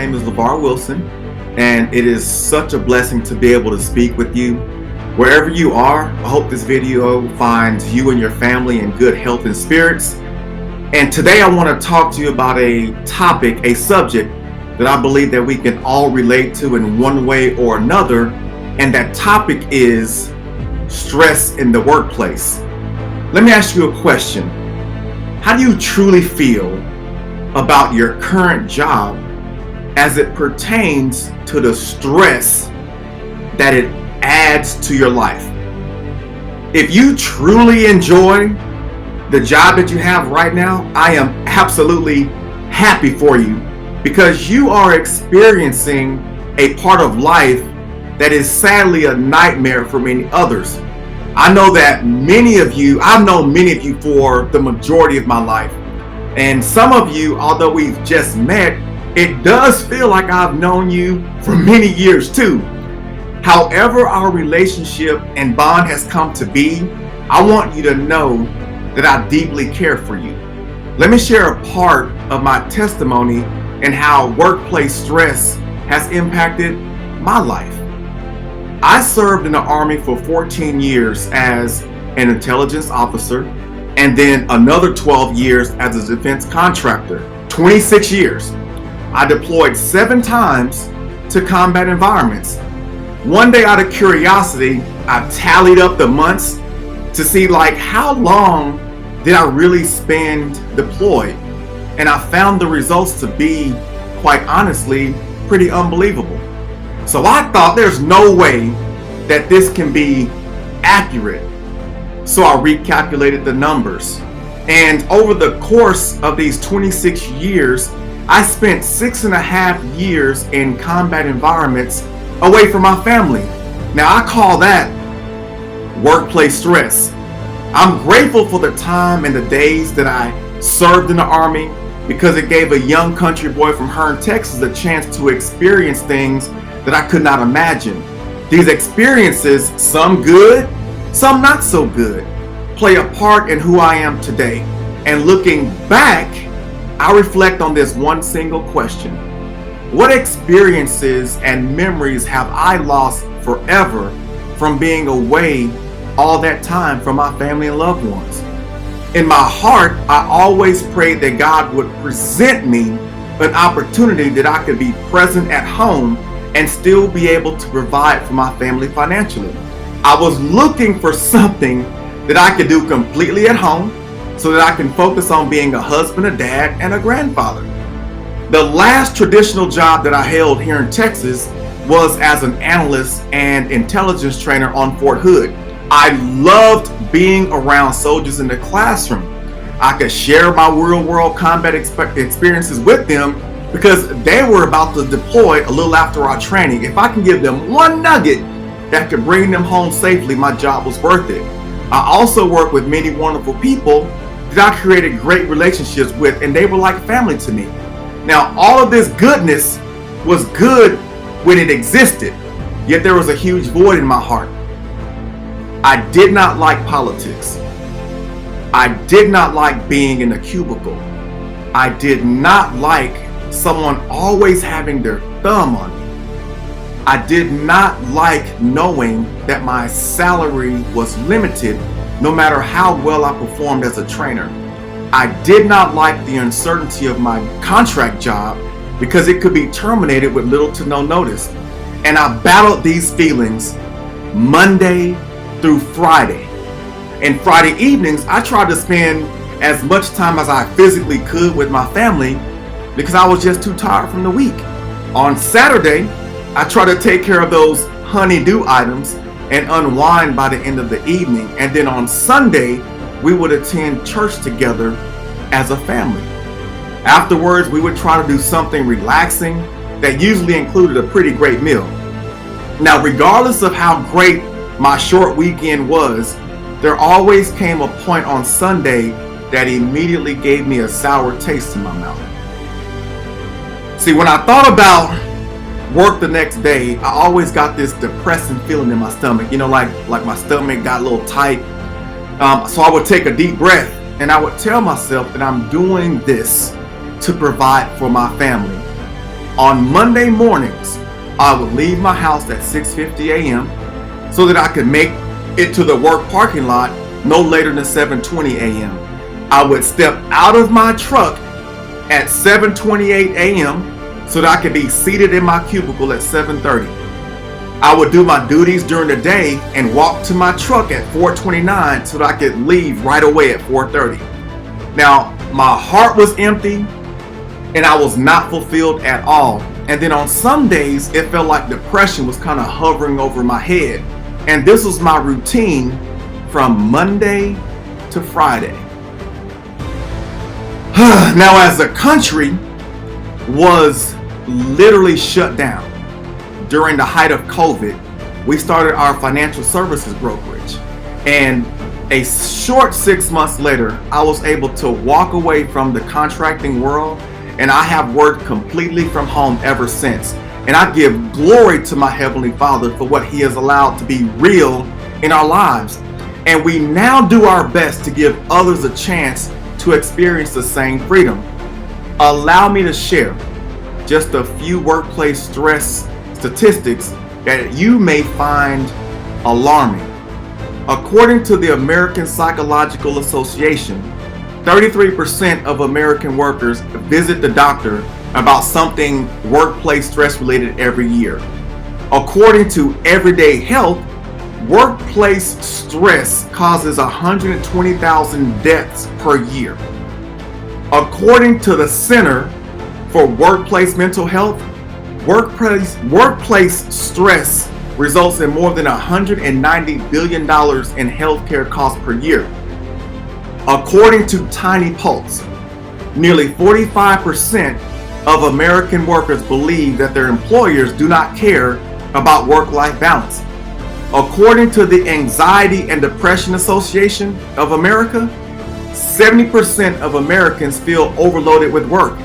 name is LeVar Wilson, and it is such a blessing to be able to speak with you. Wherever you are, I hope this video finds you and your family in good health and spirits. And today I want to talk to you about a topic, a subject that I believe that we can all relate to in one way or another, and that topic is stress in the workplace. Let me ask you a question. How do you truly feel about your current job as it pertains to the stress that it adds to your life? If you truly enjoy the job that you have right now, I am absolutely happy for you, because you are experiencing a part of life that is sadly a nightmare for many others. I know that I've known many of you for the majority of my life. And some of you, although we've just met, it does feel like I've known you for many years too. However our relationship and bond has come to be, I want you to know that I deeply care for you. Let me share a part of my testimony and how workplace stress has impacted my life. I served in the Army for 14 years as an intelligence officer, and then another 12 years as a defense contractor. 26 years. I deployed 7 times to combat environments. One day, out of curiosity, I tallied up the months to see how long did I really spend deployed, and I found the results to be, quite honestly, pretty unbelievable. So I thought there's no way that this can be accurate. So I recalculated the numbers. And over the course of these 26 years, I spent 6.5 years in combat environments away from my family. Now I call that workplace stress. I'm grateful for the time and the days that I served in the Army, because it gave a young country boy from Hearne, Texas, a chance to experience things that I could not imagine. These experiences, some good, some not so good, play a part in who I am today. And looking back, I reflect on this one single question. What experiences and memories have I lost forever from being away all that time from my family and loved ones? In my heart, I always prayed that God would present me an opportunity that I could be present at home and still be able to provide for my family financially. I was looking for something that I could do completely at home so that I can focus on being a husband, a dad, and a grandfather. The last traditional job that I held here in Texas was as an analyst and intelligence trainer on Fort Hood. I loved being around soldiers in the classroom. I could share my real world combat experiences with them because they were about to deploy a little after our training. If I can give them one nugget that could bring them home safely, my job was worth it. I also worked with many wonderful people that I created great relationships with, and they were like family to me. Now, all of this goodness was good when it existed, yet there was a huge void in my heart. I did not like politics. I did not like being in a cubicle. I did not like someone always having their thumb on me. I did not like knowing that my salary was limited no matter how well I performed as a trainer. I did not like the uncertainty of my contract job because it could be terminated with little to no notice. And I battled these feelings Monday through Friday. And Friday evenings, I tried to spend as much time as I physically could with my family because I was just too tired from the week. On Saturday, I tried to take care of those honey-do items and unwind by the end of the evening. And then on Sunday, we would attend church together as a family. Afterwards, we would try to do something relaxing that usually included a pretty great meal. Now, regardless of how great my short weekend was, there always came a point on Sunday that immediately gave me a sour taste in my mouth. See, when I thought about work the next day, I always got this depressing feeling in my stomach. Like my stomach got a little tight. So I would take a deep breath and I would tell myself that I'm doing this to provide for my family. On Monday mornings, I would leave my house at 6:50 a.m. so that I could make it to the work parking lot no later than 7:20 a.m. I would step out of my truck at 7:28 a.m. so that I could be seated in my cubicle at 7:30. I would do my duties during the day and walk to my truck at 4:29 so that I could leave right away at 4:30. Now, my heart was empty and I was not fulfilled at all. And then on some days, it felt like depression was kind of hovering over my head. And this was my routine from Monday to Friday. Now, as the country was literally shut down during the height of COVID, we started our financial services brokerage. And a short 6 months later, I was able to walk away from the contracting world, and I have worked completely from home ever since. And I give glory to my Heavenly Father for what He has allowed to be real in our lives. And we now do our best to give others a chance to experience the same freedom. Allow me to share just a few workplace stress statistics that you may find alarming. According to the American Psychological Association, 33% of American workers visit the doctor about something workplace stress related every year. According to Everyday Health, workplace stress causes 120,000 deaths per year. According to the Center for Workplace Mental Health, workplace stress results in more than $190 billion in healthcare costs per year. According to Tiny Pulse, nearly 45% of American workers believe that their employers do not care about work-life balance. According to the Anxiety and Depression Association of America, 70% of Americans feel overloaded with work.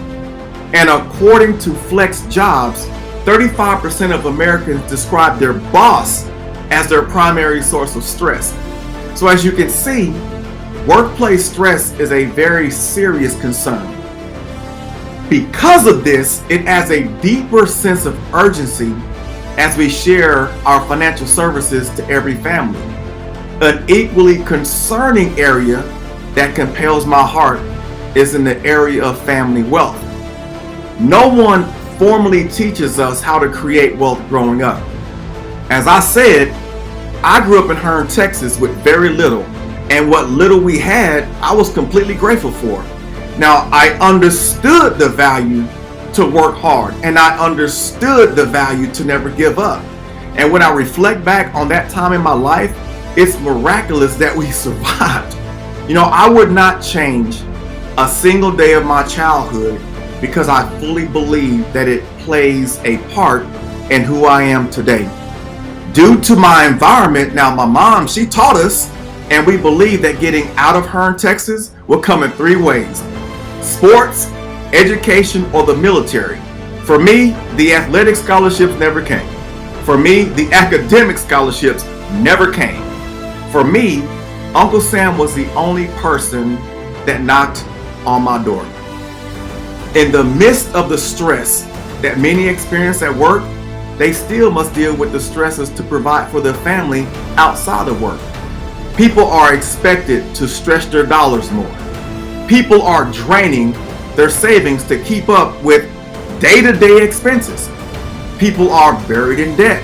And according to Flex Jobs, 35% of Americans describe their boss as their primary source of stress. So as you can see, workplace stress is a very serious concern. Because of this, it adds a deeper sense of urgency as we share our financial services to every family. An equally concerning area that compels my heart is in the area of family wealth. No one formally teaches us how to create wealth growing up. As I said, I grew up in Hearne, Texas with very little, and what little we had, I was completely grateful for. Now, I understood the value to work hard, and I understood the value to never give up. And when I reflect back on that time in my life, it's miraculous that we survived. You know, I would not change a single day of my childhood because I fully believe that it plays a part in who I am today. Due to my environment, now my mom, she taught us, and we believe that getting out of Hearne, Texas will come in three ways: sports, education, or the military. For me, the athletic scholarships never came. For me, the academic scholarships never came. For me, Uncle Sam was the only person that knocked on my door. In the midst of the stress that many experience at work, they still must deal with the stresses to provide for their family outside of work. People are expected to stretch their dollars more. People are draining their savings to keep up with day-to-day expenses. People are buried in debt.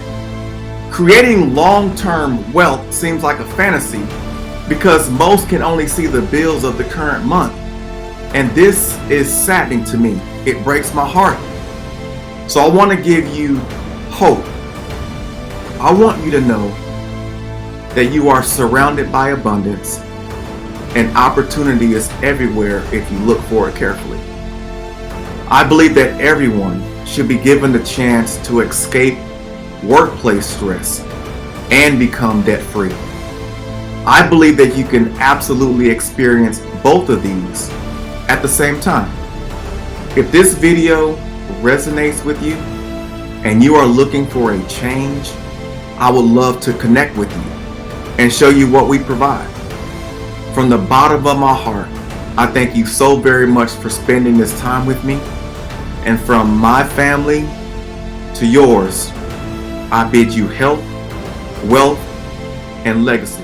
Creating long-term wealth seems like a fantasy because most can only see the bills of the current month. And this is saddening to me. It breaks my heart. So I want to give you hope. I want you to know that you are surrounded by abundance and opportunity is everywhere if you look for it carefully. I believe that everyone should be given the chance to escape workplace stress and become debt-free. I believe that you can absolutely experience both of these at the same time. If this video resonates with you and you are looking for a change, I would love to connect with you and show you what we provide. From the bottom of my heart, I thank you so very much for spending this time with me. And from my family to yours, I bid you health, wealth, and legacy.